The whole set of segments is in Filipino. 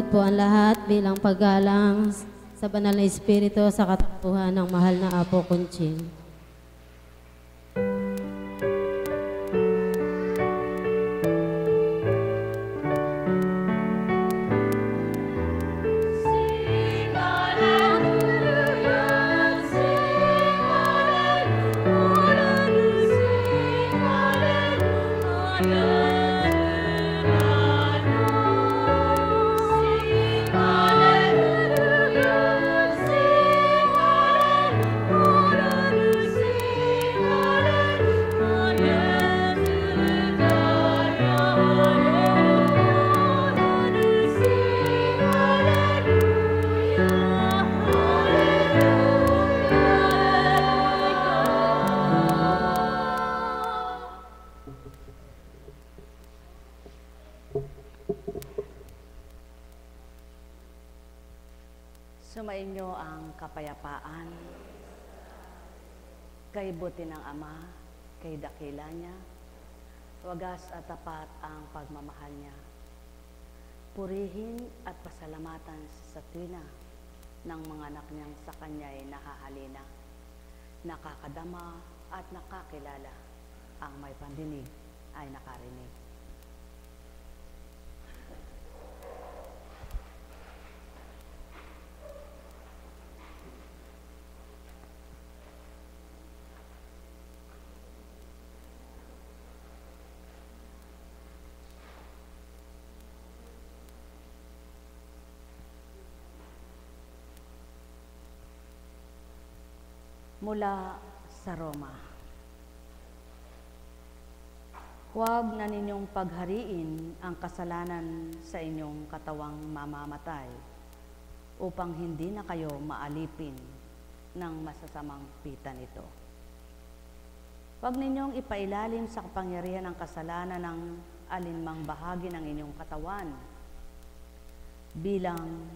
po ang lahat bilang paggalang sa banal na Espiritu sa katapuhan ng mahal na Apo Conching. Sumainyo ang kapayapaan, kay buti ng Ama, kay dakila niya, wagas at tapat ang pagmamahal niya. Purihin at pasalamatan sa tuwina ng mga anak niyang sa kanya'y nahahalina, nakakadama at nakakilala, ang may pandinig ay nakarinig. Mula sa Roma. Huwag na ninyong paghariin ang kasalanan sa inyong katawang mamamatay upang hindi na kayo maalipin ng masasamang pita nito. Huwag ninyong ipailalim sa kapangyarihan ng kasalanan ng alinmang bahagi ng inyong katawan bilang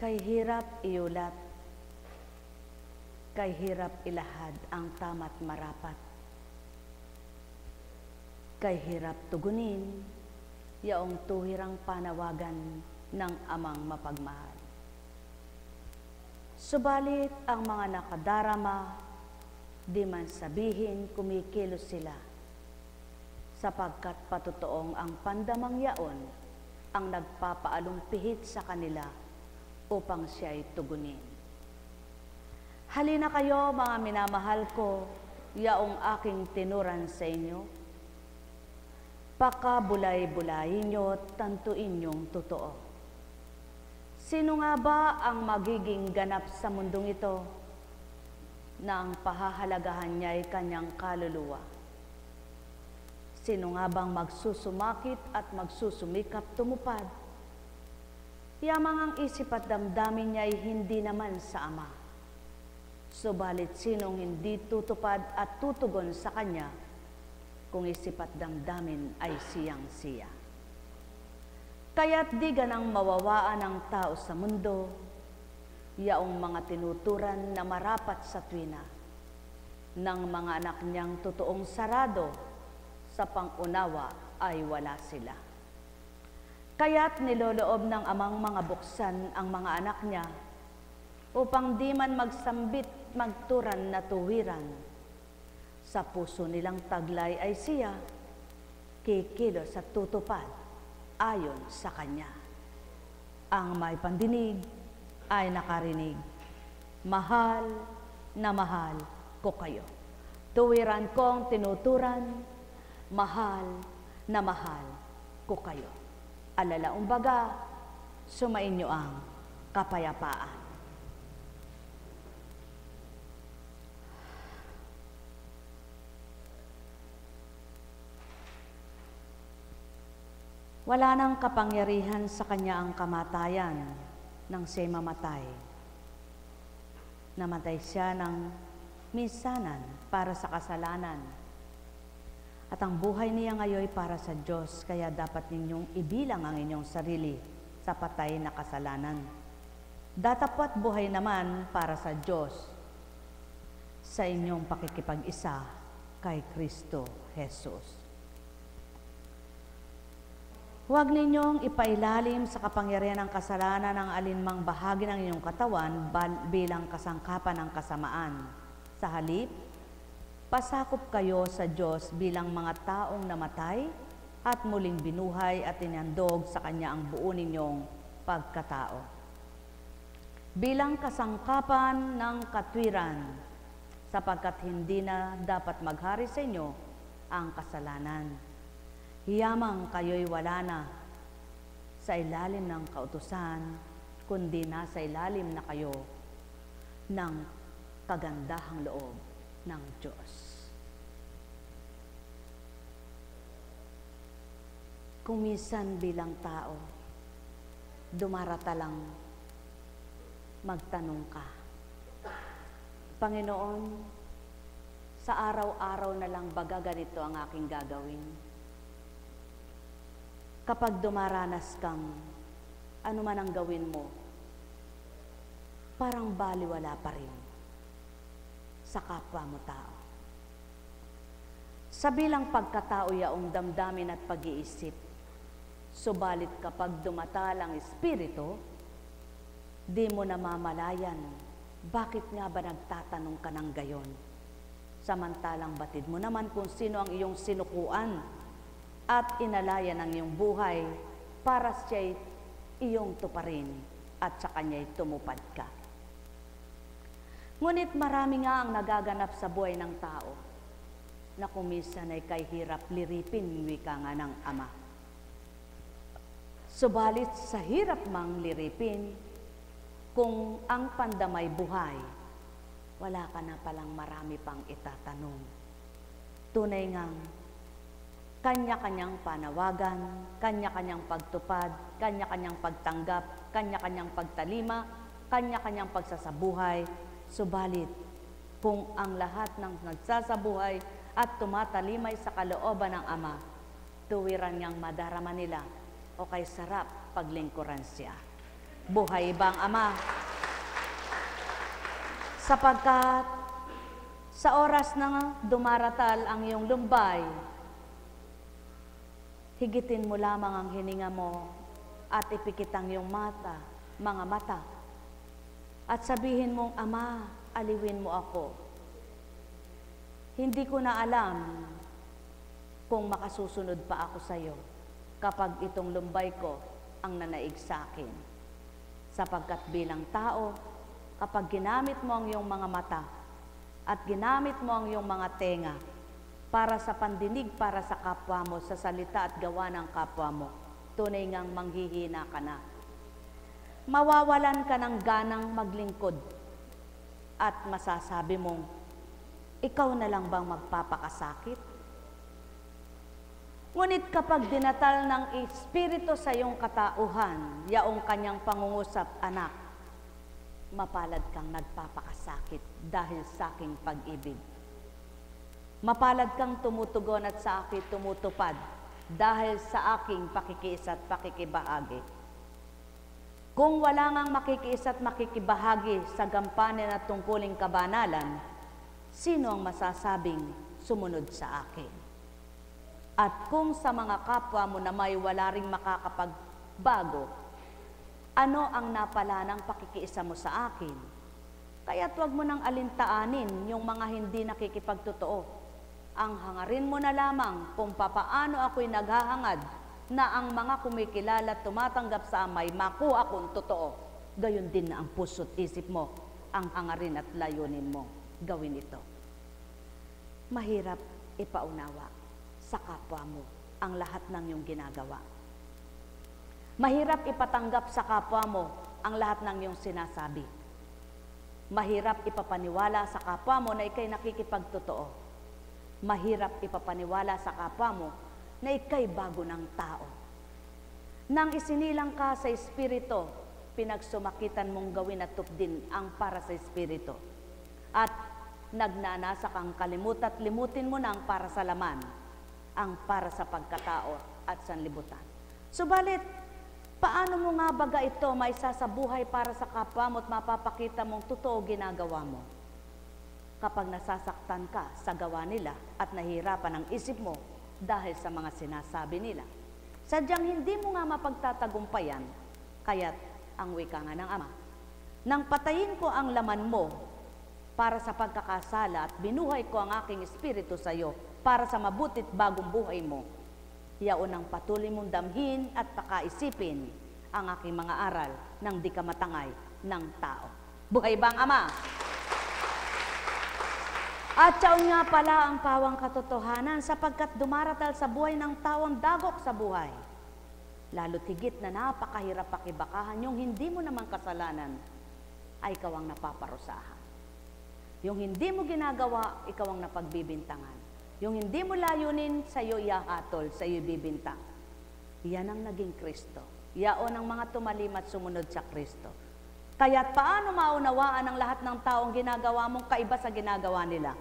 kay hirap iulat, kay hirap ilahad ang tama't marapat, kay hirap tugunin, yaong tuhirang panawagan ng Amang mapagmahal. Subalit ang mga nakadarama, di man sabihin kumikilos sila, sapagkat patutoong ang pandamang yaon ang nagpapaalumpihit sa kanila upang siya'y tugunin. Halina kayo, mga minamahal ko, yaong aking tinuran sa inyo. Pakabulay-bulayin nyo, tantuin nyong totoo. Sino nga ba ang magiging ganap sa mundong ito na ang pahahalagahan niya'y kanyang kaluluwa? Sino nga bang magsusumakit at magsusumikap tumupad? Yamang ang isip at damdamin niya ay hindi naman sa Ama. Subalit sinong hindi tutupad at tutugon sa Kanya kung isip at damdamin ay siyang-siya. Kaya't di ganang mawawaan ang tao sa mundo, yaong mga tinuturan na marapat sa tuwina, ng mga anak niyang totoong sarado sa pangunawa ay wala sila. Kaya't niloloob ng Amang mga buksan ang mga anak niya upang di man magsambit magturan na tuwiran. Sa puso nilang taglay ay siya, kikilos at tutupad ayon sa Kanya. Ang may pandinig ay nakarinig. Mahal na mahal ko kayo. Tuwiran kong tinuturan, mahal na mahal ko kayo. Alalaong baga, sumainyo ang kapayapaan. Wala nang kapangyarihan sa Kanya ang kamatayan nang siya'y mamatay. Namatay siya ng minsanan para sa kasalanan. At ang buhay niya ngayon para sa Diyos, kaya dapat ninyong ibilang ang inyong sarili sa patay na kasalanan. Datapwat buhay naman para sa Diyos, sa inyong pakikipag-isa kay Kristo Jesus. Huwag ninyong ipailalim sa kapangyarihan ng kasalanan ang alinmang bahagi ng inyong katawan bilang kasangkapan ng kasamaan. Sa halip, pasakop kayo sa Diyos bilang mga taong namatay at muling binuhay at inandog sa Kanya ang buo ninyong pagkatao. Bilang kasangkapan ng katwiran, sapagkat hindi na dapat maghari sa inyo ang kasalanan. Hiyamang kayo'y wala na sa ilalim ng kautusan, kundi nasa ilalim na kayo ng kagandahang loob ng Diyos. Kung minsan bilang tao, dumarata lang magtanong ka, Panginoon, sa araw-araw na lang baga ganito ang aking gagawin? Kapag dumaranas kang ano man ang gawin mo, parang baliwala pa rin sa kapwa mo tao. Sa bilang pagkatao yaong damdamin at pag-iisip, subalit kapag dumatal ang Espiritu, di mo namamalayan, bakit nga ba nagtatanong ka ng gayon? Samantalang batid mo naman kung sino ang iyong sinukuan at inalayan ang iyong buhay para siya'y iyong tuparin at sa Kanya'y tumupad ka. Ngunit marami nga ang nagaganap sa buhay ng tao na kumisan ay kahirap liripin, wika nga ng Ama. Subalit sa hirap mang liripin, kung ang pandamay buhay, wala ka na palang marami pang itatanong. Tunay ngang kanya-kanyang panawagan, kanya-kanyang pagtupad, kanya-kanyang pagtanggap, kanya-kanyang pagtalima, kanya-kanyang pagsasabuhay. Subalit, kung ang lahat ng nagsasabuhay at tumatalimay sa kalooban ng Ama, tuwiran niyang madarama nila o kay sarap paglingkuran siya. Buhay ba ang Ama? Sapagkat sa oras na dumaratal ang iyong lumbay, higitin mo lamang ang hininga mo at ipikit ang iyong mga mata. At sabihin mong, Ama, aliwin mo ako. Hindi ko na alam kung makasusunod pa ako sa iyo kapag itong lumbay ko ang nanaig sa akin. Sapagkat bilang tao, kapag ginamit mo ang iyong mga mata at ginamit mo ang iyong mga tenga, para sa pandinig, para sa kapwa mo, sa salita at gawa ng kapwa mo, tunay ngang manghihina ka na. Mawawalan ka ng ganang maglingkod at masasabi mong, ikaw na lang bang magpapakasakit? Ngunit kapag dinatal ng Espiritu sa iyong katauhan, yaong kanyang pangungusap, anak, mapalad kang nagpapakasakit dahil sa aking pag-ibig. Mapalad kang tumutugon at sa akin tumutupad dahil sa aking pakikiisa at pakikibahagi. Kung wala ngang makikiisa at makikibahagi sa gampanin at tungkuling kabanalan, sino ang masasabing sumunod sa akin? At kung sa mga kapwa mo na may wala ring makakapagbago, ano ang napala ng pakikiisa mo sa akin? Kaya't huwag mo nang alintaanin yung mga hindi nakikipagtotoo. Ang hangarin mo na lamang kung papaano ako'y naghahangad na ang mga kumikilala at tumatanggap sa amay makuha kung totoo. Gayon din na ang puso't isip mo, ang hangarin at layunin mo. Gawin ito. Mahirap ipaunawa sa kapwa mo ang lahat ng iyong ginagawa. Mahirap ipatanggap sa kapwa mo ang lahat ng iyong sinasabi. Mahirap ipapaniwala sa kapwa mo na ikay nakikipagtotoo. Mahirap ipapaniwala sa kapwa mo na ikay bago ng tao. Nang isinilang ka sa Espiritu, pinagsumakitan mong gawin at tupdin ang para sa Espiritu. At nagnanasa kang kalimutan at limutin mo na ang para sa laman, ang para sa pagkatao at sanlibutan. Subalit, paano mo nga baga ito maisasabuhay para sa kapwa mo at mapapakita mong totoo ginagawa mo? kapag nasasaktan ka sa gawa nila at nahihirapan ang isip mo dahil sa mga sinasabi nila. Sadyang hindi mo nga mapagtatagumpayan, kaya't ang wika nga ng Ama, nang patayin ko ang laman mo para sa pagkakasala at binuhay ko ang aking espiritu sa iyo para sa mabutit bagong buhay mo, yaon ang patuloy mong damhin at pakaisipin ang aking mga aral ng di ka matangay ng tao. Buhay ba ang Ama? At yaon nga pala ang pawang katotohanan sapagkat dumaratal sa buhay ng tao ang dagok sa buhay. Lalo't higit na napakahirap pakibakahan yung hindi mo namang kasalanan ay ikaw ang napaparusahan. Yung hindi mo ginagawa, ikaw ang napagbibintangan. Yung hindi mo layunin, sa iyo ihahatol, sa iyo bibintang. Yan ang naging Kristo. Yaon ang mga tumalim at sumunod sa Kristo. Kaya't paano maunawaan ang lahat ng taong ginagawa mong kaiba sa ginagawa nila?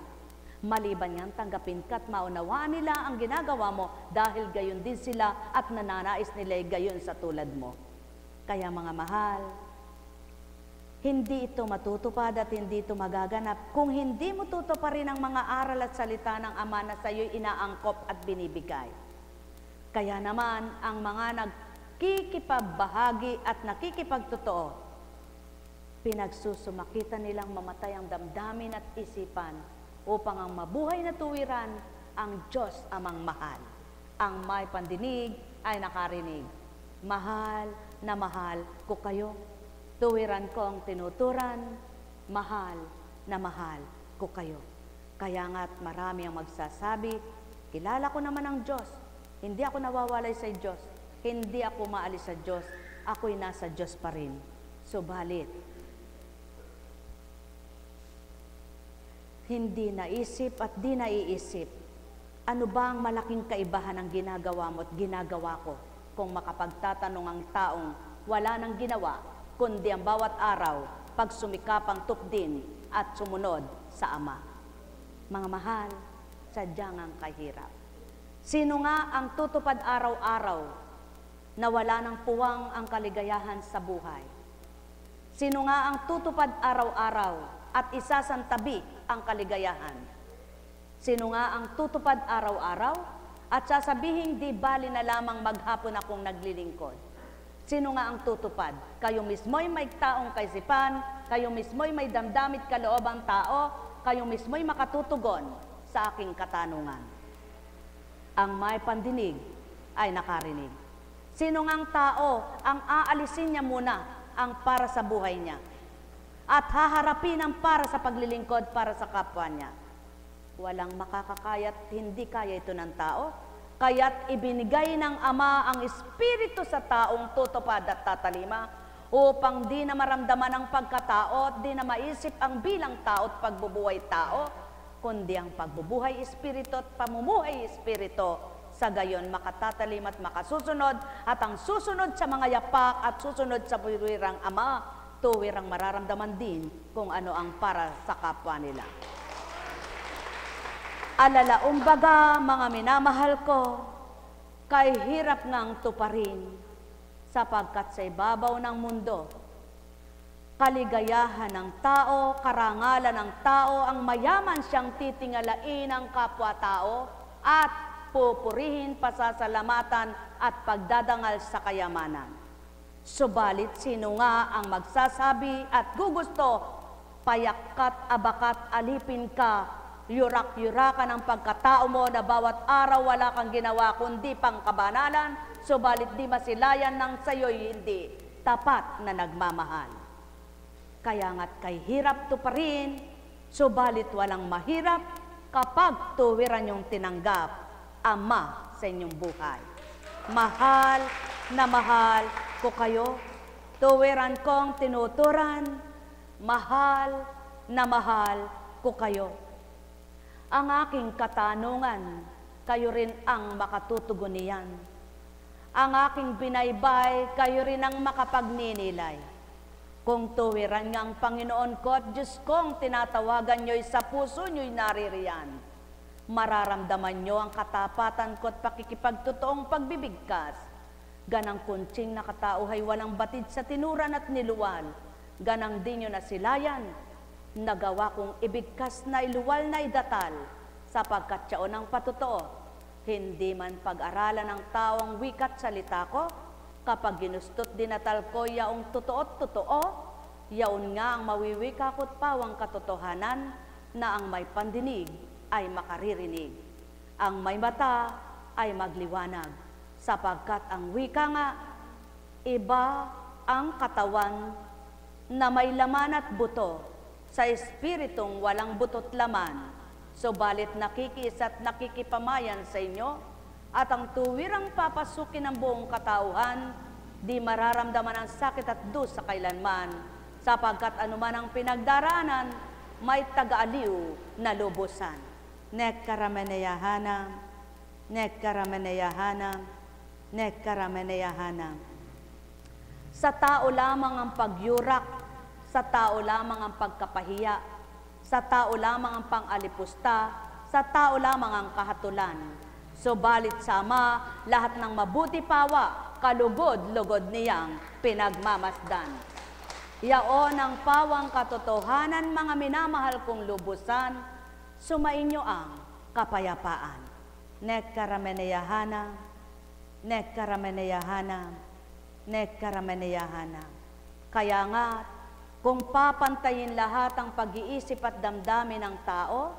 Maliban niyang tanggapin ka at maunawaan nila ang ginagawa mo dahil gayon din sila at nananais nila gayon sa tulad mo. Kaya mga mahal, hindi ito matutupad at hindi ito magaganap kung hindi mo tutuparin ang mga aral at salita ng Ama na sa iyo'y inaangkop at binibigay. Kaya naman, ang mga nagkikipagbahagi at nakikipagtotoo, pinagsusumakitan nilang mamatay ang damdamin at isipan upang ang mabuhay na tuwiran ang Diyos Amang mahal. Ang may pandinig ay nakarinig. Mahal na mahal ko kayo. Tuwiran kong tinuturan, mahal na mahal ko kayo. Kaya nga't marami ang magsasabi, kilala ko naman ang Diyos. Hindi ako nawawalay sa Diyos. Hindi ako maalis sa Diyos. Ako'y nasa Diyos pa rin. Subalit, hindi naisip at di naiisip. Ano ba ang malaking kaibahan ng ginagawa mo at ginagawa ko kung makapagtatanong ang taong wala nang ginawa, kundi ang bawat araw pagsumikapang tupdin at sumunod sa Ama. Mga mahal, sadyang ang kahirap. Sino nga ang tutupad araw-araw na wala ng puwang ang kaligayahan sa buhay? Sino nga ang tutupad araw-araw at isasantabi ang kaligayahan? Sino nga ang tutupad araw-araw at sasabihin di bali na lamang maghapon akong naglilingkod? Sino nga ang tutupad? Kayo mismo'y may taong kaisipan, kayo mismo'y may damdamit kaloobang tao, kayo mismo'y makatutugon sa aking katanungan. Ang may pandinig ay nakarinig. Sino nga ang tao ang aalisin niya muna ang para sa buhay niya at haharapin ang para sa paglilingkod para sa kapwa niya? Walang makakakayat, hindi kaya ito ng tao. Kaya't ibinigay ng Ama ang Espiritu sa taong tutupad at tatalima upang di na maramdaman ang pagkatao at di na maisip ang bilang tao at pagbubuhay tao, kundi ang pagbubuhay Espiritu at pamumuhay Espiritu. Sa gayon makatatalim at makasusunod at ang susunod sa mga yapak at susunod sa tuwirang Ama, tuwirang mararamdaman din kung ano ang para sa kapwa nila. Alala, umbaga, mga minamahal ko, kay hirap ngang tuparin, sapagkat sa ibabaw ng mundo, kaligayahan ng tao, karangalan ng tao, ang mayaman siyang titingalain ng kapwa-tao at pupurihin, pasasalamatan at pagdadangal sa kayamanan. Subalit, sino nga ang magsasabi at gugusto, payakkat, abakat, alipin ka, yurak-yurakan ang pagkatao mo na bawat araw wala kang ginawa kundi pangkabanalan, subalit di masilayan ng sayo'y hindi tapat na nagmamahal. Kaya nga't kay hirap tuparin, subalit walang mahirap kapag tuwiran yung tinanggap Ama sa inyong buhay. Mahal na mahal ko kayo, tuwiran kong tinuturan, mahal na mahal ko kayo. Ang aking katanungan, kayo rin ang makatutugon niyan. Ang aking binaybay, kayo rin ang makapagninilay. Kung tuwiran nga ang Panginoon ko at Diyos kong tinatawagan nyo'y sa puso nyo'y naririyan, mararamdaman nyo ang katapatan ko at pakikipagtotoong pagbibigkas. Ganang kuntsing nakatauhay walang batid sa tinuran at niluwal, ganang di nyo nasilayan nagawa kong ibigkas na iluwal na idatal, sapagkat siya ng patotoo, hindi man pag-aralan ng taong wikat salita ko, kapag ginustot dinatal ko yaong totoo-totoo, yaon nga ang mawiwika ko't pawang katotohanan, na ang may pandinig ay makaririnig, ang may mata ay magliwanag, sapagkat ang wika nga, iba ang katawan na may laman at buto, sa espiritong walang butot laman, subalit nakikiis at nakikipamayan sa inyo, at ang tuwirang papasukin ng buong katauhan, di mararamdaman ang sakit at dusa kailanman, sapagkat anuman ang pinagdaraanan, may taga-aliw na lubusan. Nekkarameneyahanam, nekkarameneyahanam, nekkarameneyahanam. Sa tao lamang ang pagyurak, sa tao lamang ang pagkapahiya, sa tao lamang ang pang-alipusta, sa tao lamang ang kahatulan. Subalit sa Ama, lahat ng mabuti pawa, kalugod-lugod niyang pinagmamasdan. Yaon ang pawang katotohanan, mga minamahal kong lubusan, sumainyo ang kapayapaan. Nekkarameneyahanam, nekkarameneyahanam, nekkarameneyahanam. Kaya nga, kung papantayin lahat ang pag-iisip at damdamin ng tao,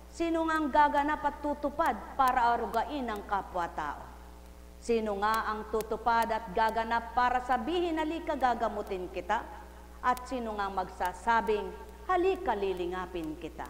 sino nga ang gaganap at tutupad para arugain ang kapwa-tao? Sino nga ang tutupad at gaganap para sabihin, halika gagamutin kita? At sino nga magsasabing, halika lilingapin kita?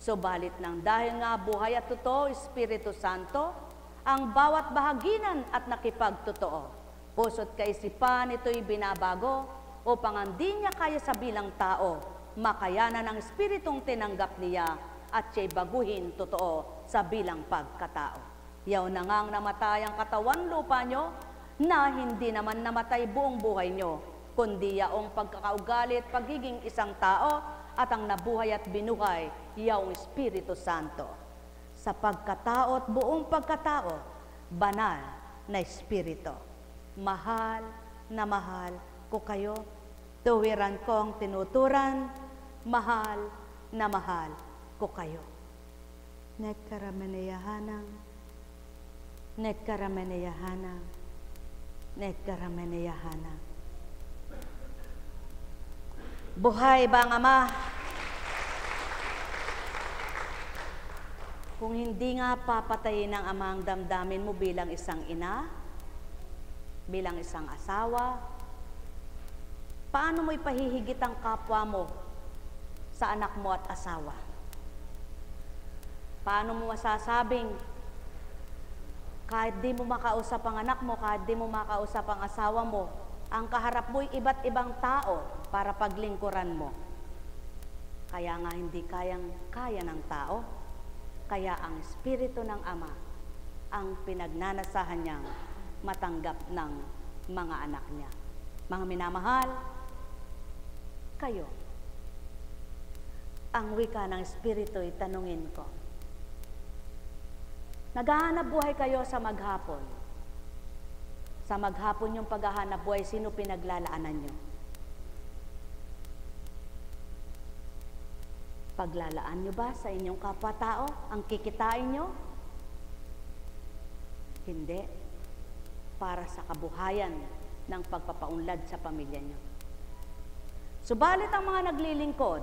Subalit nang dahil nga buhay at totoo, Espiritu Santo, ang bawat bahaginan at nakipagtotoo, puso't kaisipan ito'y binabago, upang hindi niya kaya sa bilang tao, makayanan ang Espiritong tinanggap niya at siya'y baguhin totoo sa bilang pagkatao. Yaw na ngang namatay ang katawan lupa nyo, na hindi naman namatay buong buhay nyo, kundi yaong pagkakaugali at pagiging isang tao, at ang nabuhay at binuhay, yaong Espiritu Santo. Sa pagkatao at buong pagkatao, banal na Espiritu. Mahal na mahal ko kayo, tuwiran kong tinuturan, mahal na mahal ko kayo. Nekkarameneyahanam, nekkarameneyahanam, nekkarameneyahanam. Buhay ba ang Ama? Kung hindi nga papatayin ng Ama ang damdamin mo bilang isang ina, bilang isang asawa, paano mo ipahihigit ang kapwa mo sa anak mo at asawa? Paano mo masasabing kahit di mo makausap ang anak mo, kahit di mo makausap ang asawa mo, ang kaharap mo'y iba't ibang tao para paglingkuran mo? Kaya nga hindi kaya ng tao, kaya ang Espiritu ng Ama ang pinagnanasahan niyang matanggap ng mga anak niya. Mga minamahal, kayo, ang wika ng Espiritu, itanungin ko. Naghahanap buhay kayo sa maghapon. Sa maghapon yung paghahanap buhay, sino pinaglalaanan nyo? Paglalaan nyo ba sa inyong kapwa-tao ang kikitain nyo? Hindi. Para sa kabuhayan ng pagpapaunlad sa pamilya nyo. Subalit ang mga naglilingkod,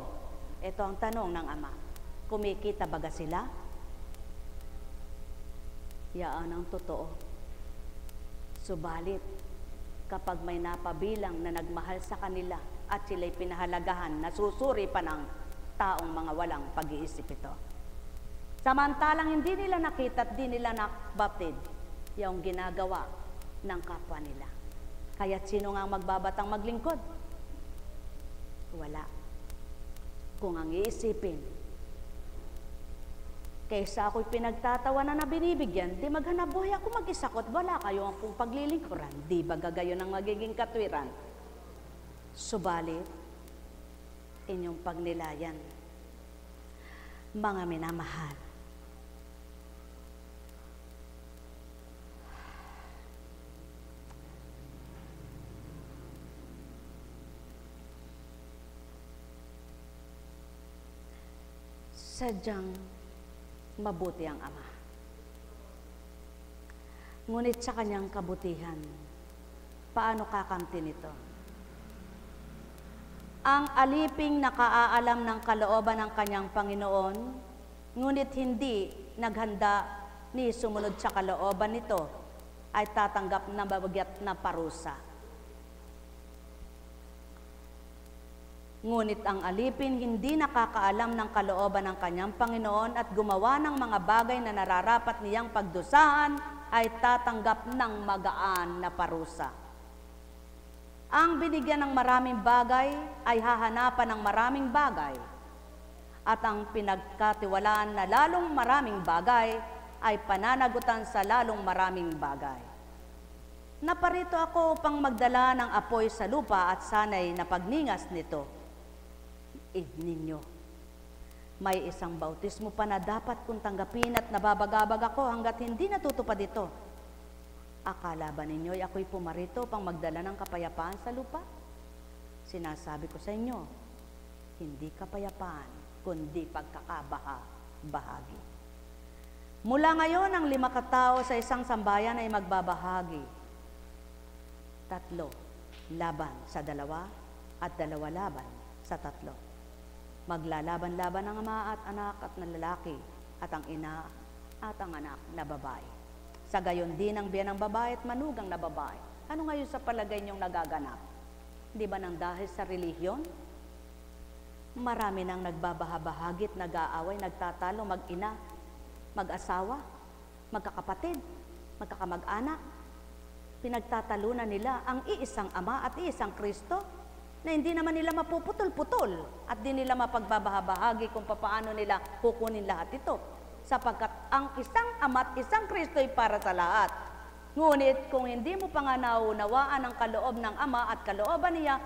ito ang tanong ng Ama, kumikita baga sila? Yaan ang totoo. Subalit, kapag may napabilang na nagmahal sa kanila at sila'y pinahalagahan, nasusuri pa ng taong mga walang pag-iisip ito. Samantalang hindi nila nakita at di nila nakbaptid yung ginagawa ng kapwa nila. Kaya't sino nga magbabatang maglingkod? Wala. Kung ang iisipin, kaysa ako'y pinagtatawanan na binibigyan, di maghanap buhay ako mag-isakot, wala kayo ang paglilingkuran. Di ba gagayon ang magiging katwiran? Subalit, inyong pagnilayan, mga minamahal. sadyang mabuti ang Ama. Ngunit sa kanyang kabutihan, paano kakamti nito? Ang aliping nakaalam ng kalooban ng kanyang Panginoon, ngunit hindi naghanda ni sumunod sa kalooban nito, ay tatanggap ng mabigat na parusa. Ngunit ang alipin hindi nakakaalam ng kalooban ng kanyang Panginoon at gumawa ng mga bagay na nararapat niyang pagdusahan, ay tatanggap ng magaan na parusa. Ang binigyan ng maraming bagay ay hahanapan ng maraming bagay, at ang pinagkatiwalaan na lalong maraming bagay ay pananagutan sa lalong maraming bagay. Naparito ako upang magdala ng apoy sa lupa at sana'y napagningas nito. Ninyo, may isang bautismo pa na dapat kong tanggapin at nababagabag ako hanggat hindi natutupad ito. Akala ba ninyo'y ako'y pumarito upang magdala ng kapayapaan sa lupa? Sinasabi ko sa inyo, hindi kapayapaan, kundi pagkakabahagi. Mula ngayon, ang 5 katao sa isang sambayan ay magbabahagi. 3 laban sa 2 at 2 laban sa 3. Maglalaban-laban ang ama at anak at ng lalaki at ang ina at ang anak na babae. Sa gayon din ang biyan ng babae at manugang na babae. Ano ngayon sa palagay niyong nagaganap? Di ba nang dahil sa relihiyon? Marami nang nagbabahabahagit, nag-aaway, nagtatalo, mag-ina, mag-asawa, magkakapatid, magkakamag-anak. Pinagtatalunan nila ang iisang Ama at iisang Kristo, na hindi naman nila mapuputol-putol at di nila mapagbabahabahagi kung paano nila kukunin lahat ito. Sapagkat ang isang Ama at isang Kristo ay para sa lahat. Ngunit kung hindi mo pa nga naunawaan ang kaloob ng Ama at kalooban niya,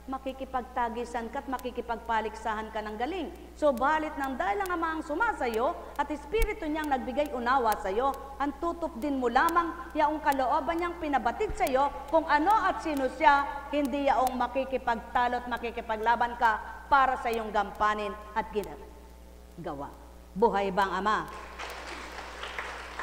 makikipagtagisan ka at makikipagpaliksahan ka ng galing. Subalit nang dahil ang Ama ang sumasayo at Espiritu niyang nagbigay unawa sa iyo, ang tutop din mo lamang yaong kalooban niyang pinabatid sa iyo kung ano at sino siya, hindi yaong makikipagtalo at makikipaglaban ka para sa iyong gampanin at ginagawa. Buhay bang Ama?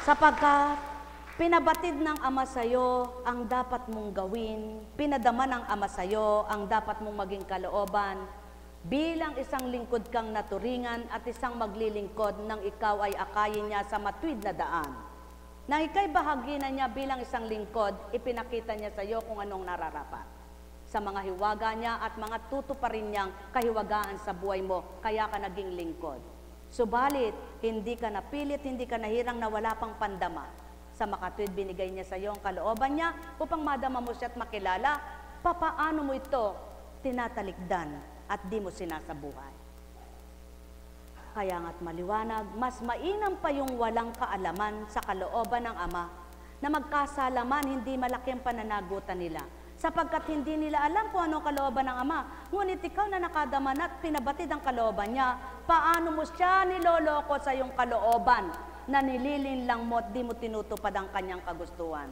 Sapagkat pinabatid ng Ama sa iyo ang dapat mong gawin, pinadama ng Ama sa iyo ang dapat mong maging kalooban, bilang isang lingkod kang naturingan at isang maglilingkod nang ikaw ay akayin niya sa matuwid na daan. Nang ika'y bahagi na niya bilang isang lingkod, ipinakita niya sa iyo kung anong nararapat. Sa mga hiwaga niya at mga tutuparin niyang kahiwagaan sa buhay mo, kaya ka naging lingkod. Subalit, hindi ka napilit, hindi ka nahirang na wala pang pandama. Sa makatwid, binigay niya sa iyo ang kalooban niya upang madama mo siya at makilala, papaano mo ito tinatalikdan at di mo sinasabuhay. Kaya nga't maliwanag, mas mainam pa yung walang kaalaman sa kalooban ng Ama, na magkasalaman hindi malaki ang pananagutan nila, sapagkat hindi nila alam kung ano kalooban ng Ama. Ngunit ikaw na nakadaman at pinabatid ang kalooban niya, paano mo siya niloloko sa iyong kalooban, na nililinlang mo at di mo tinutupad ang kanyang kagustuhan?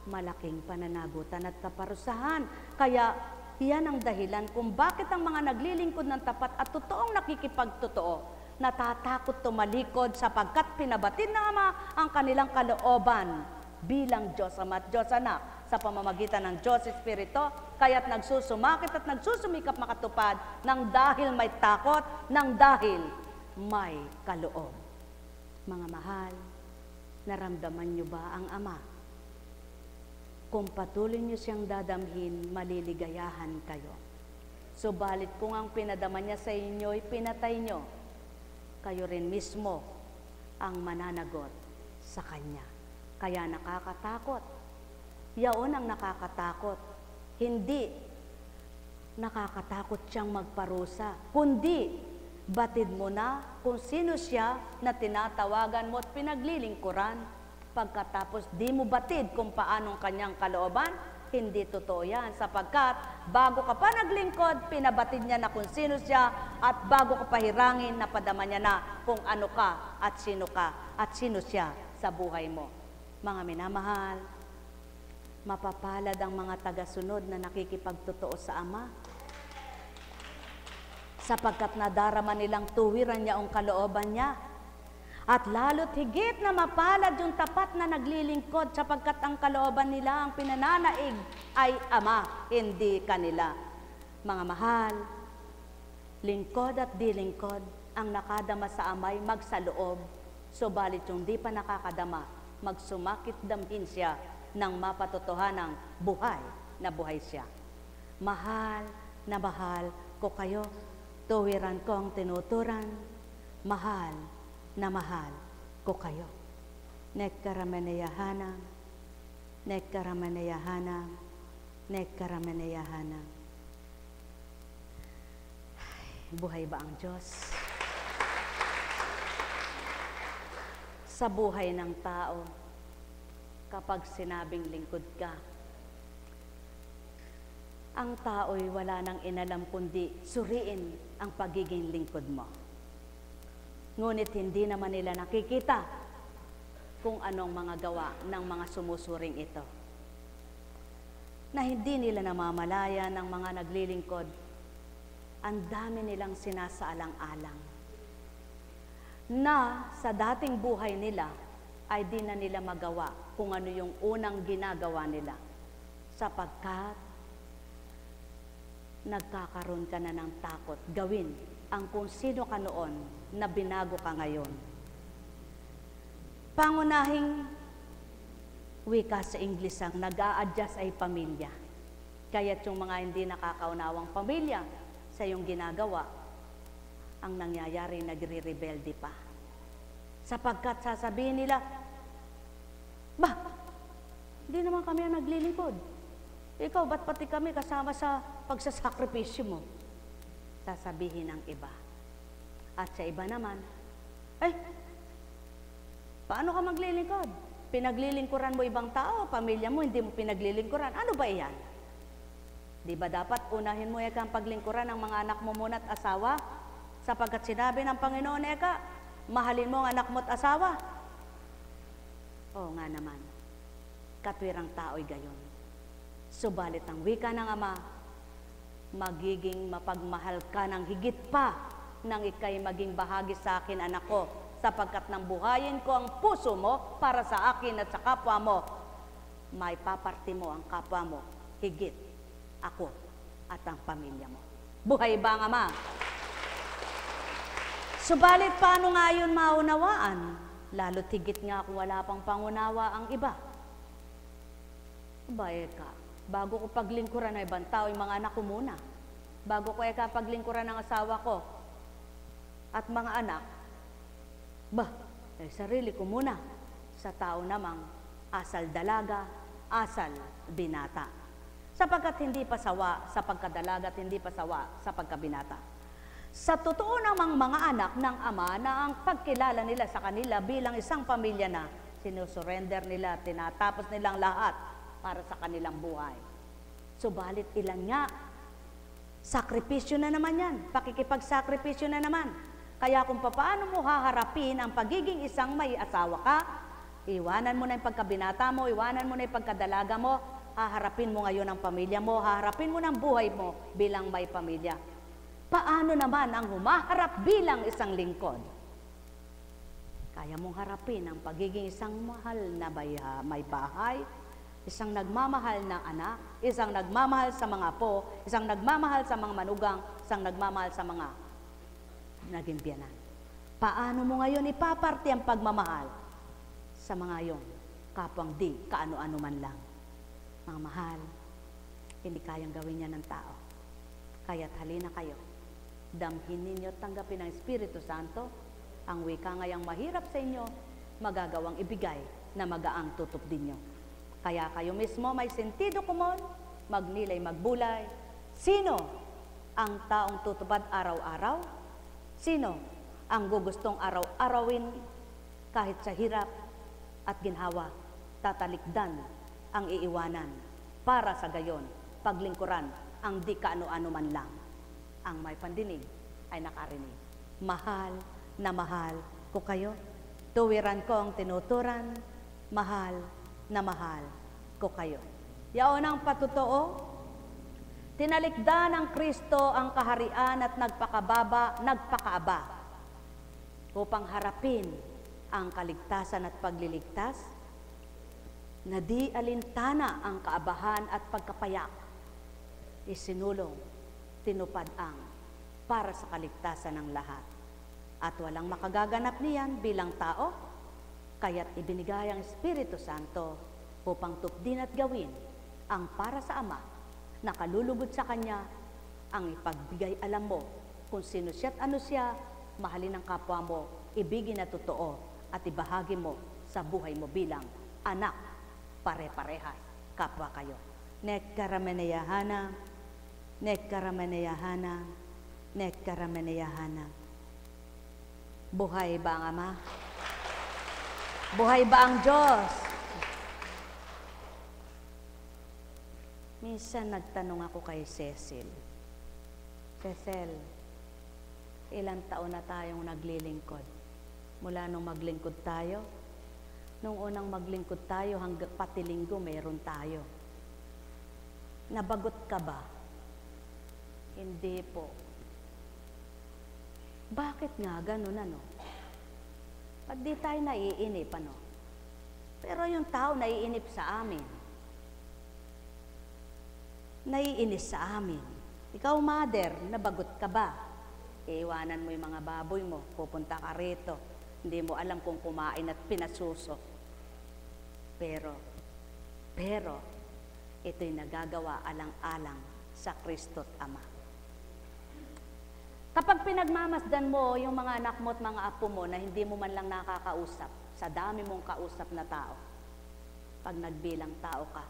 Malaking pananagutan at kaparusahan. Kaya yan ang dahilan kung bakit ang mga naglilingkod ng tapat at totoong nakikipagtotoo natatakot tumalikod, sapagkat pinabatid ng Ama ang kanilang kalooban bilang Diyos Ama at Diyos Anak sa pamamagitan ng Diyos Espiritu. Kaya't nagsusumakit at nagsusumikap makatupad ng dahil may takot, ng dahil may kaloob. Mga mahal, naramdaman niyo ba ang Ama? Kung patuloy niyo siyang dadamhin, maliligayahan kayo. Subalit kung ang pinadama niya sa inyo'y pinatay niyo, kayo rin mismo ang mananagot sa Kanya. Kaya nakakatakot. Yaon ang nakakatakot. Hindi nakakatakot siyang magparusa, kundi batid mo na kung sino siya na tinatawagan mo at pinaglilingkuran. Pagkatapos di mo batid kung paanong kanyang kalooban, hindi totoo yan, sapagkat bago ka pa naglingkod, pinabatid niya na kung sino siya, at bago ka pa hirangin, napadama niya na kung ano ka at sino siya sa buhay mo. Mga minamahal, mapapalad ang mga tagasunod na nakikipagtotoo sa Ama, sapagkat nadarama nilang tuwiran niya ang kalooban niya. At lalo't higit na mapalad yung tapat na naglilingkod sapagkat ang kalooban nila, ang pinananaig ay Ama, hindi kanila. Mga mahal, lingkod at di lingkod, ang nakadama sa Ama'y magsaloob, subalit yung di pa nakakadama, magsumakit damhin siya ng mapatotohanang buhay na buhay siya. Mahal na mahal ko kayo, tuwiran ko ang tinuturan, mahal na mahal ko kayo. Nekkaramaneyahanam, nekkaramaneyahanam, nekkaramaneyahanam. Buhay ba ang Diyos? Sa buhay ng tao, kapag sinabing lingkod ka, ang tao'y wala nang inalam kundi suriin ang pagiging lingkod mo. Ngunit hindi naman nila nakikita kung anong mga gawa ng mga sumusuring ito. Na hindi nila namamalaya ng mga naglilingkod, ang dami nilang sinasaalang-alang. Na sa dating buhay nila ay di na nila magawa kung ano yung unang ginagawa nila. Sapagkat nagkakaroon ka na ng takot gawin ang kung sino ka noon na binago ka ngayon. Pangunahing wika sa English ang nag-a-adjust ay pamilya. Kaya't yung mga hindi nakakaunawang pamilya sa iyong ginagawa, ang nangyayari, nagre-rebelde pa. Sapagkat sasabihin nila, bah, hindi naman kami ang naglilingkod. Ikaw, ba't pati kami kasama sa pagsasakripisyo mo? Sasabihin ng iba. At sa iba naman, paano ka maglilingkod? Pinaglilingkuran mo ibang tao, pamilya mo, hindi mo pinaglilingkuran. Ano ba iyan? Di ba dapat unahin mo ang paglingkuran ng mga anak mo muna at asawa? Sapagkat sinabi ng Panginoon, mahalin mo ang anak mo at asawa. Oo nga naman, katwirang tao'y gayon. Subalit ang wika ng Ama, magiging mapagmahal ka ng higit pa nang ikay maging bahagi sa akin, anak ko, sapagkat nang buhayin ko ang puso mo para sa akin at sa kapwa mo, may paparti mo ang kapwa mo, higit ako at ang pamilya mo. Buhay ba ang Ama? Subalit paano nga yun maunawaan? Lalo't higit nga kung wala pang pangunawa ang iba. Ka, bago ko paglingkuran ng ibang tao, yung mga anak ko muna. Bago ko paglingkuran ng asawa ko at mga anak, sarili ko muna. Sa tao namang asal dalaga, asal binata. Sapagkat hindi pa sawa sa pagkadalaga at hindi pa sawa sa pagkabinata. Sa totoo namang mga anak ng Ama na ang pagkilala nila sa kanila bilang isang pamilya na sinusurrender nila, tinatapos nilang lahat para sa kanilang buhay. Subalit ilan nga, sakripisyo na naman yan, pakikipagsakripisyo na naman. Kaya kung paano mo haharapin ang pagiging isang may asawa ka, iwanan mo na yung pagkabinata mo, iwanan mo na yung pagkadalaga mo, haharapin mo ngayon ang pamilya mo, haharapin mo ng buhay mo bilang may pamilya. Paano naman ang humaharap bilang isang lingkod? Kaya mong harapin ang pagiging isang mahal na may bahay, isang nagmamahal ng anak, isang nagmamahal sa mga apo, isang nagmamahal sa mga manugang, isang nagmamahal sa mga naging biyanan. Paano mo ngayon ipaparti ang pagmamahal sa mga yon kapwang di kaano-ano man lang? Mga mahal, hindi kayang gawin yan ng tao. Kaya't halina kayo, damhin ninyo at tanggapin ng Espiritu Santo, ang wika ngayang mahirap sa inyo, magagawang ibigay na magaang tutup din nyo. Kaya kayo mismo may sentido komon, magnilay magbulay. Sino ang taong tutupad araw-araw? Sino ang gugustong araw-arawin kahit sa hirap at ginhawa, tatalikdan ang iiwanan para sa gayon, paglingkuran ang di kaano-ano man lang. Ang may pandinig ay nakarinig. Mahal na mahal ko kayo, tuwiran ko ang tinuturan, mahal na mahal ko kayo. Yaon ang patutoo, Tinalikda ng Kristo ang kaharian at nagpakaaba upang harapin ang kaligtasan at pagliligtas, na di alintana ang kaabahan at pagkapayak. Isinulong, tinupad ang para sa kaligtasan ng lahat. At walang makagaganap niyan bilang tao, kaya't ibinigay ang Espiritu Santo upang tupdin at gawin ang para sa Ama, nakalulugod sa Kanya, ang ipagbigay alam mo kung sino siya at ano siya, mahalin ang kapwa mo, ibigin na totoo, at ibahagi mo sa buhay mo bilang anak, pare-parehas, kapwa kayo. Nekkarameneyahana, nekkarameneyahana, nekkarameneyahana. Buhay ba ang Ama? Buhay ba ang Diyos? Minsan nagtanong ako kay Cecil, Cecil, ilang taon na tayong naglilingkod? Mula nung maglingkod tayo, nung unang maglingkod tayo hanggang pati linggo meron tayo. Nabagot ka ba? Hindi po. Bakit nga ganun, ano? Ba't di tayo naiinip, ano? Pero yung tao naiinip sa amin. Naiinis sa amin. Ikaw, mother, nabagot ka ba? Iiwanan mo yung mga baboy mo, pupunta ka rito. Hindi mo alam kung kumain at pinasuso. Pero, ito'y nagagawa alang-alang sa Kristo't Ama. Kapag pinagmamasdan mo yung mga anak mo at mga apo mo na hindi mo man lang nakakausap, sa dami mong kausap na tao, pag nagbilang tao ka,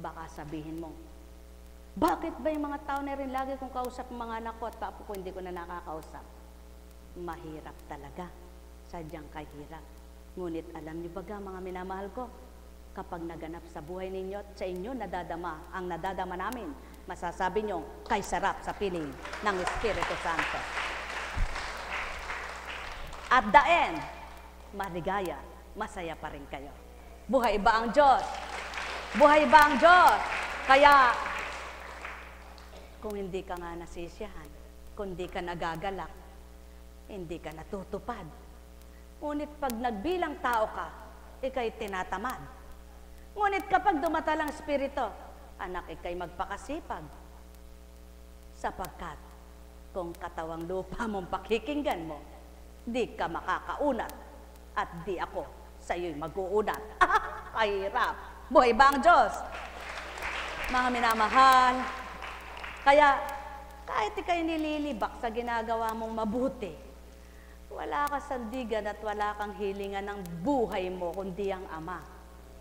baka sabihin mo, bakit ba yung mga tao na rin lagi kong kausap ng mga anak ko at apo ko hindi ko na nakakausap? Mahirap talaga. Sadyang kahirap. Ngunit alam niyo baga, mga minamahal ko, kapag naganap sa buhay ninyo at sa inyo nadadama, ang nadadama namin, masasabi nyo, kay sarap sa piling ng Espiritu Santo. At the end, maligaya, masaya pa rin kayo. Buhay ba ang Diyos? Buhay ba ang Diyos? Kaya, kung hindi ka nga nasisiyahan, kung hindi ka nagagalak, hindi ka natutupad. Ngunit pag nagbilang tao ka, ika'y tinatamad. Ngunit kapag dumatalang Espiritu, anak, ika'y magpakasipag. Sapagkat kung katawang lupa mong pakikinggan mo, di ka makakaunat at di ako sa iyo'y mag-uunat. Kahirap. Buhay ba ang Diyos? Mga minamahal, kaya kahit ika'y nililibak sa ginagawa mong mabuti, wala ka sandigan at wala kang hilingan ng buhay mo, kundi ang Ama.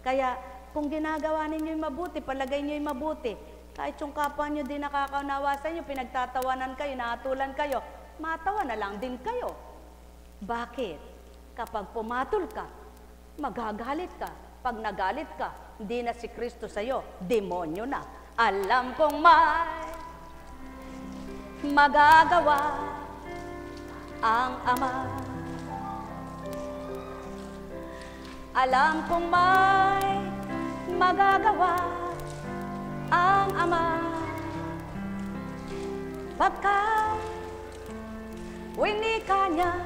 Kaya kung ginagawa ninyo'y mabuti, palagay nyo'y mabuti, kahit yung kapwa nyo di nakakaunawa sa inyo, pinagtatawanan kayo, naatulan kayo, matawa na lang din kayo. Bakit? Kapag pumatol ka, magagalit ka. Pag nagalit ka, hindi na si Kristo sa'yo, demonyo na. Alam kong may magagawa ang Ama. Alam kong may magagawa ang Ama. Pagka winika niya,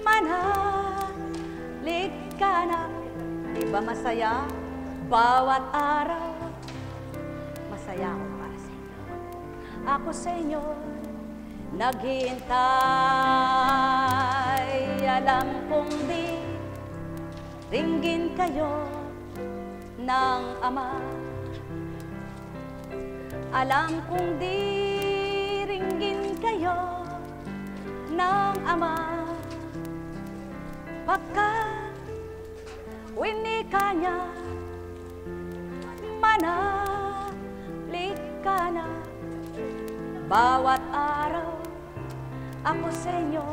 manahalik ka na. Di ba masaya? Bawat araw, masaya ako para sa inyo. Ako sa inyo, naghihintay. Alam kong di ringgin kayo ng Ama. Alam kong di ringgin kayo ng Ama. Pagka winika niya, manahalik ka na. Bawat araw, ako sa inyo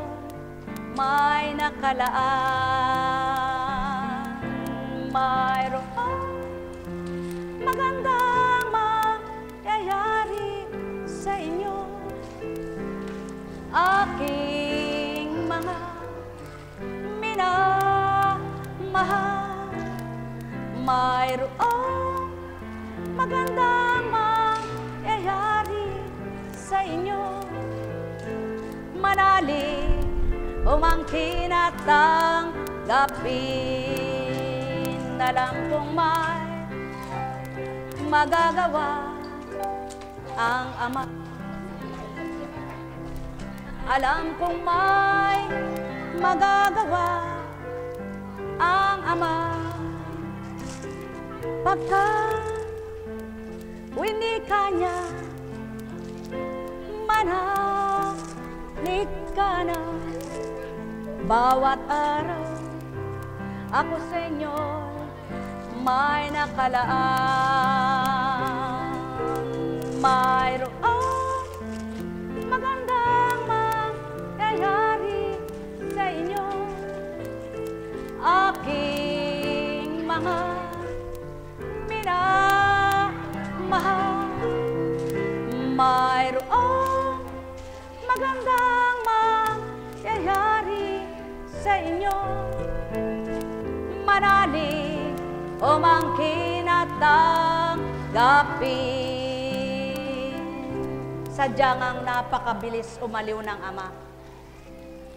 may nakalaan. Mayroon magandang mangyayari sa inyo. Aking mga minamahal, mayroon magandang mangyayari manalig, umangkin at tanggapin. Alam kong may magagawa ang Ama. Alam kong may magagawa ang Ama. Pagkat winika niya, manalig ka na. Bawat araw ako sa inyo may nakalaan. Mayroong magandang mangyayari sa inyo, aking mga minamahal. Mayroong magandang mangyayari sa inyo, manalig, umangkin at tanggapin. Sadyang ang napakabilis umaliw ng Ama.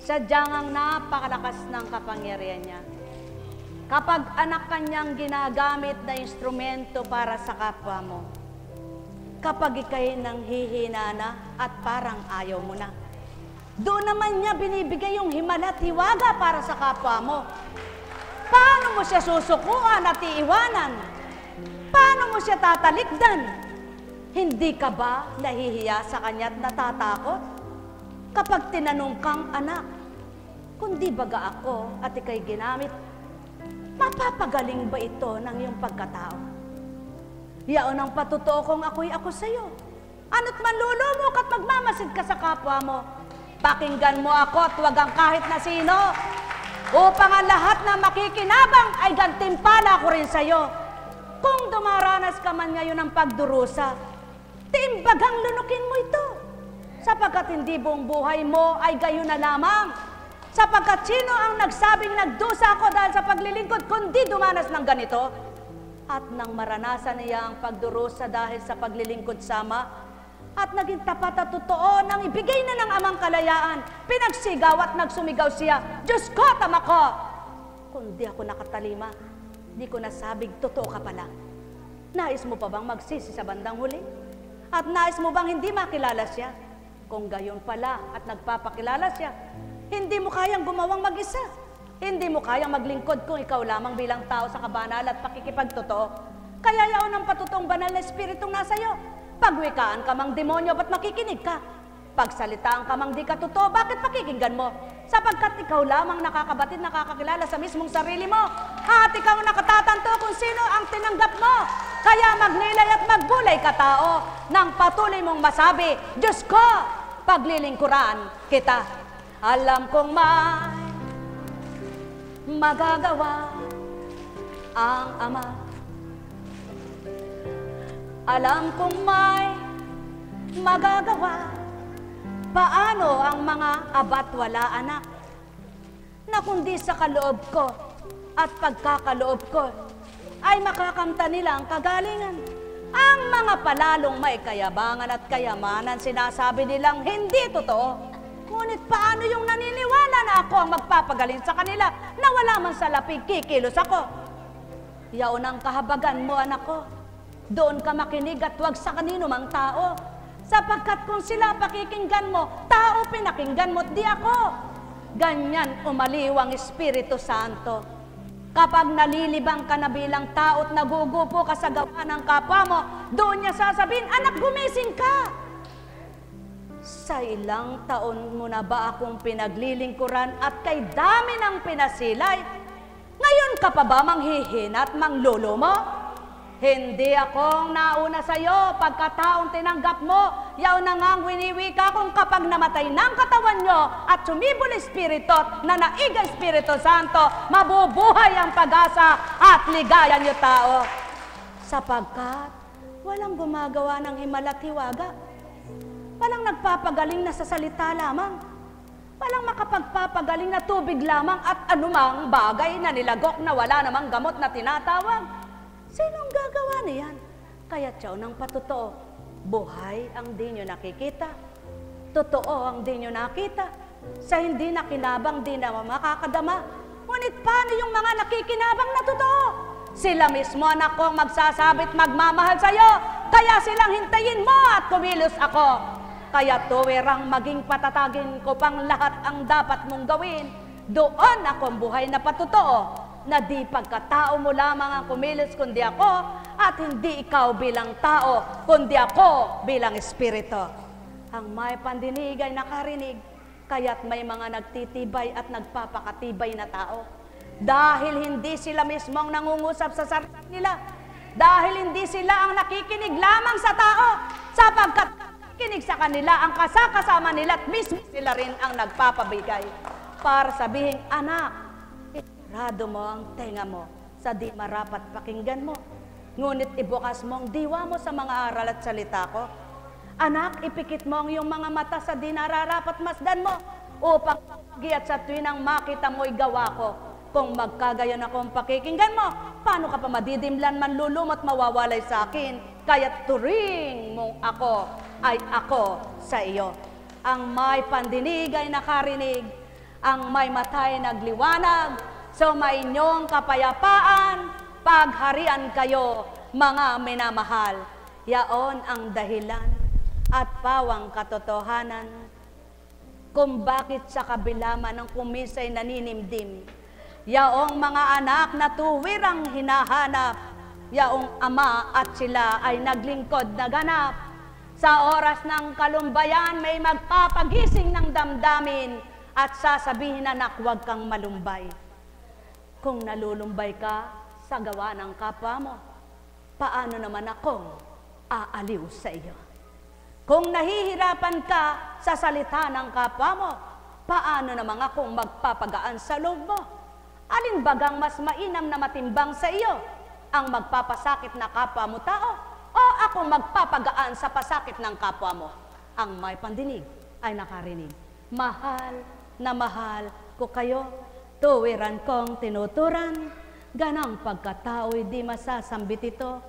Sadyang ang napakalakas ng kapangyarihan niya. Kapag anak kanyang ginagamit na instrumento para sa kapwa mo, kapag ika'y nanghihina na at parang ayaw mo na, doon naman niya binibigay yung himala at hiwaga para sa kapwa mo. Paano mo siya susukuan at iiwanan? Paano mo siya tatalikdan? Hindi ka ba nahihiya sa kanya at natatakot? Kapag tinanong kang anak, kundi baga ako at ika'y ginamit, mapapagaling ba ito ng iyong pagkatao? Yaon ang patotoo kong ako'y ako sa'yo. Ano't manlulumok at magmamasid ka sa kapwa mo, pakinggan mo ako at huwag ang kahit na sino, upang ang lahat na makikinabang ay gantimpala ko rin sa'yo. Kung dumaranas ka man ngayon ng pagdurusa, tiimbagang lunukin mo ito, sapagkat hindi buong buhay mo ay gayon na lamang. Sapagkat sino ang nagsabing nagdusa ako dahil sa paglilingkod, kundi dumanas ng ganito? At nang maranasan niya ang pagdurusa dahil sa paglilingkod sama, at naging tapat at totoo nang ibigay na ng Amang kalayaan, pinagsigaw at nagsumigaw siya, Diyos ko, tama ko! Kundi ako nakatalima, di ko nasabing totoo ka pala. Nais mo pa bang magsisi sa bandang huli? At nais mo bang hindi makilala siya? Kung gayon pala at nagpapakilala siya, hindi mo kayang gumawang mag-isa. Hindi mo kayang maglingkod kung ikaw lamang bilang tao sa kabanal at pakikipagtotoo. Kaya yaon ang patutong banal na espiritong nasa iyo. Pagwikaan ka mang demonyo, ba't makikinig ka? Pagsalitaan ka mang di ka totoo, bakit pakikinggan mo? Sapagkat ikaw lamang nakakabatid, nakakakilala sa mismong sarili mo. At ikaw nakatatanto kung sino ang tinanggap mo. Kaya magnilay at magbulay ka tao, nang patuloy mong masabi, Diyos ko, paglilingkuran kita. Alam kong may magagawa ang Ama. Alam kong may magagawa. Paano ang mga abat wala anak? Na kundi sa kaloob ko at pagkakaloob ko ay makakamta nila ang kagalingan. Ang mga palalong may kayabangan at kayamanan, sinasabi nilang hindi totoo. Ngunit paano yung naniniwala na ako ang magpapagaling sa kanila na wala man sa lapig kikilos ako? Yaon ang kahabagan mo, anak ko. Doon ka makinig at huwag sa kanino mang tao. Sapagkat kung sila pakikinggan mo, tao pinakinggan mo, di ako. Ganyan umaliw ang Espiritu Santo. Kapag nalilibang ka na bilang tao at nagugupo ka sa gawa ng kapwa mo, doon niya sasabihin, anak, gumising ka. Sa ilang taon mo na ba akong pinaglilingkuran at kay dami ng pinasilay? Ngayon ka pa ba manghihina at manglolo mo? Hindi akong nauna sa iyo pagkataong tinanggap mo. Yaw na ngang winiwika kung kapag namatay ng katawan nyo at sumibol Espiritu na naiga Espiritu Santo, mabubuhay ang pag-asa at ligaya nyo tao. Sapagkat walang gumagawa ng himala at hiwaga. Walang nagpapagaling na sa salita lamang. Walang makapagpapagaling na tubig lamang at anumang bagay na nilagok na wala namang gamot na tinatawag. Sinong gagawa niyan? Kaya tiyaw ng patotoo, buhay ang di nyo nakikita. Totoo ang di nyo nakita. Sa hindi nakinabang, di na makakadama. Ngunit paano yung mga nakikinabang na totoo? Sila mismo, anak ko, ang magsasabit magmamahal sa'yo. Kaya silang hintayin mo at kumilos ako. Kaya tuwirang maging patatagin ko pang lahat ang dapat mong gawin. Doon akong buhay na patotoo, na di pagkatao mo lamang ang kumilos kundi ako, at hindi ikaw bilang tao, kundi ako bilang espiritu. Ang may pandinig ay nakarinig, kaya't may mga nagtitibay at nagpapakatibay na tao. Dahil hindi sila mismong nangungusap sa sarili nila. Dahil hindi sila ang nakikinig lamang sa tao, sapagkat nakikinig sa kanila ang kasakasama nila at mismo sila rin ang nagpapabigay. Para sabihin, anak, iturado mo ang tenga mo sa di marapat pakinggan mo. Ngunit ibukas mo ang diwa mo sa mga aral at salita ko. Anak, ipikit mo ang iyong mga mata sa di nararapat masdan mo upang pagiyat sa tuwinang makita mo'y gawa ko. Kung magkagayon akong pakikinggan mo, paano ka pa madidimlan, manlulumot, mawawalay sa akin? Kaya't turing mong ako ay ako sa iyo. Ang may pandinig ay nakarinig, ang may mata ay nagliwanag, so may inyong kapayapaan, pagharian kayo, mga minamahal. Yaon ang dahilan at pawang katotohanan kung bakit sa kabila man ng kumisay naninimdim. Yaong mga anak na tuwirang hinahanap, yaong ama at sila ay naglingkod na ganap. Sa oras ng kalumbayan may magpapagising ng damdamin at sasabihin, anak, huwag kang malumbay. Kung nalulumbay ka sa gawa ng kapwa mo, paano naman akong aaliw sa iyo? Kung nahihirapan ka sa salita ng kapwa mo, paano naman akong magpapagaan sa loob mo? Alin bagang mas mainam na matimbang sa iyo? Ang magpapasakit na kapwa mo tao o ako magpapagaan sa pasakit ng kapwa mo? Ang may pandinig ay nakarinig. Mahal na mahal ko kayo, tuwiran kong tinuturan, ganang pagkatao'y di masasambit ito.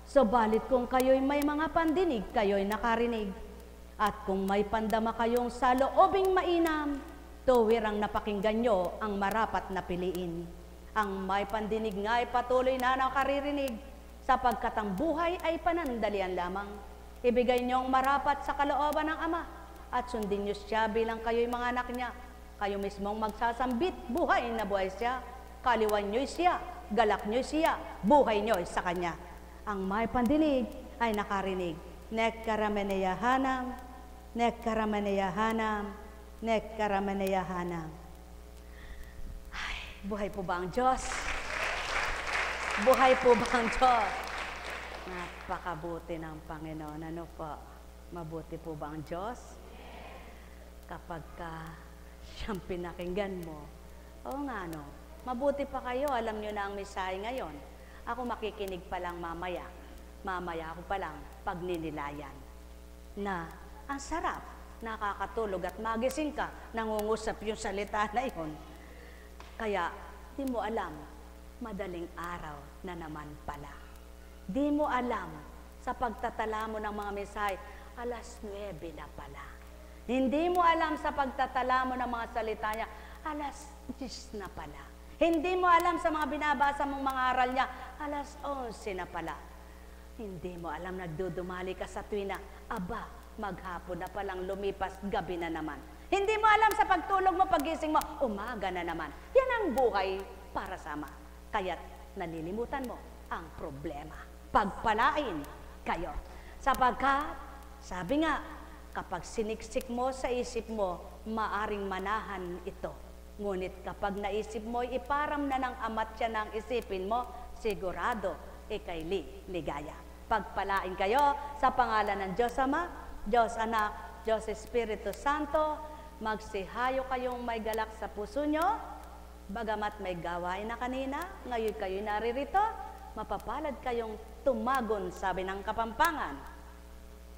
Subalit kung kayo'y may mga pandinig, kayo'y nakarinig. At kung may pandama kayong sa loobing mainam, tuwirang napakinggan nyo ang marapat na piliin. Ang may pandinig nga ay patuloy na nakaririnig, sapagkat ang buhay ay panandalian lamang. Ibigay nyo ang marapat sa kalooban ng Ama, at sundin nyo siya bilang kayo'y mga anak niya. Kayo mismong magsasambit, buhay na buhay siya. Kaliwan nyo'y siya, galak nyo'y siya, buhay nyo'y sa kanya. Ang may pandinig ay nakarinig. Nekkarameneyahanam, nekkarameneyahanam, nekkarameneyahanam. Ay, buhay po ba ang Diyos? Buhay po ba ang Diyos? Napakabuti ng Panginoon. Ano po? Mabuti po ba ang Diyos? Kapag siyang pinakinggan mo, oo nga no, mabuti pa kayo, alam nyo na ang mensahe ngayon. Ako makikinig pa lang mamaya. Mamaya ako pa lang pagninilayan. Na ang sarap, nakakatulog at magising ka, nangungusap yung salita na yun. Kaya, di mo alam, madaling araw na naman pala. Di mo alam, sa pagtatala mo ng mga mensahe, alas 9 na pala. Hindi mo alam sa pagtatala mo ng mga salita niya, alas 10 na pala. Hindi mo alam sa mga binabasa mong mga aral niya, alas 11 na pala. Hindi mo alam, nagdudumali ka sa tuwina, aba, maghapon na palang lumipas, gabi na naman. Hindi mo alam sa pagtulog mo, pagising mo, umaga na naman. Yan ang buhay para sama. Kaya't nalilimutan mo ang problema. Pagpalain kayo. Sapagkat, sabi nga, kapag siniksik mo sa isip mo, maaring manahan ito. Ngunit kapag naisip mo, iparam na ng Ama't siya ng isipin mo, sigurado, ikay ligaya. Pagpalain kayo sa pangalan ng Diyos Ama, Diyos Anak, Diyos Espiritu Santo, magsihayo kayong may galak sa puso nyo, bagamat may gawain na kanina, ngayon kayo naririto, mapapalad kayong tumagon, sabi ng Kapampangan,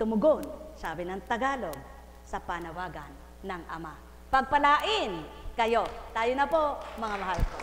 tumugon, sabi ng Tagalog, sa panawagan ng Ama. Pagpalain kayo. Tayo na po, mga mahal ko.